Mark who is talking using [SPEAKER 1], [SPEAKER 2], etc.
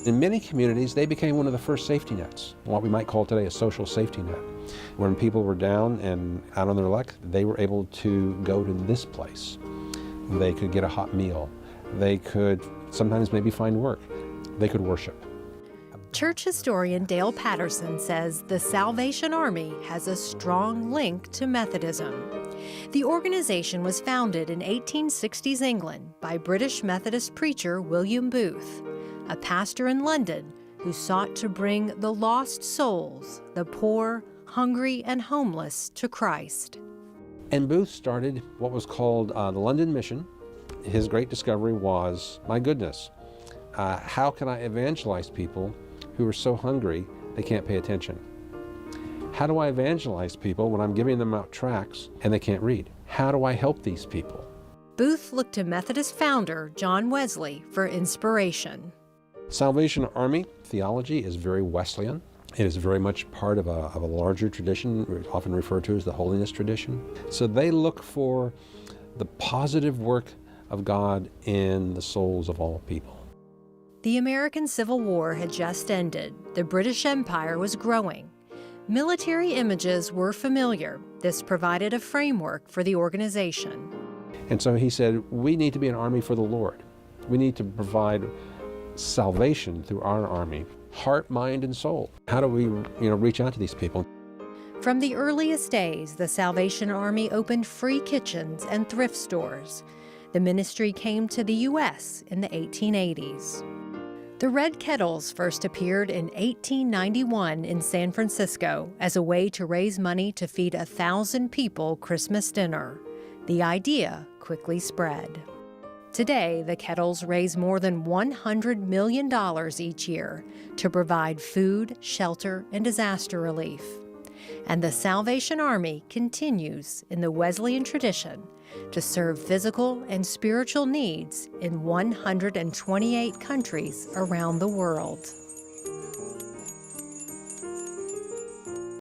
[SPEAKER 1] In many communities, they became one of the first safety nets, what we might call today a social safety net. When people were down and out on their luck, they were able to go to this place. They could get a hot meal. They could sometimes maybe find work. They could worship.
[SPEAKER 2] Church historian Dale Patterson says the Salvation Army has a strong link to Methodism. The organization was founded in 1860s England by British Methodist preacher William Booth, a pastor in London who sought to bring the lost souls, the poor, hungry, and homeless to Christ.
[SPEAKER 1] And Booth started what was called the London Mission. His great discovery was, my goodness, how can I evangelize people who are so hungry they can't pay attention? How do I evangelize people when I'm giving them out tracts and they can't read? How do I help these people?
[SPEAKER 2] Booth looked to Methodist founder John Wesley for inspiration.
[SPEAKER 1] Salvation Army theology is very Wesleyan. It is very much part of a larger tradition, often referred to as the holiness tradition. So they look for the positive work of God in the souls of all people.
[SPEAKER 2] The American Civil War had just ended. The British Empire was growing. Military images were familiar. This provided a framework for the organization.
[SPEAKER 1] And so he said, we need to be an army for the Lord. We need to provide salvation through our army, heart, mind, and soul. How do we, reach out to these people?
[SPEAKER 2] From the earliest days, the Salvation Army opened free kitchens and thrift stores. The ministry came to the U.S. in the 1880s. The Red Kettles first appeared in 1891 in San Francisco as a way to raise money to feed 1,000 people Christmas dinner. The idea quickly spread. Today, the Kettles raise more than $100 million each year to provide food, shelter, and disaster relief. And the Salvation Army continues in the Wesleyan tradition to serve physical and spiritual needs in 128 countries around the world.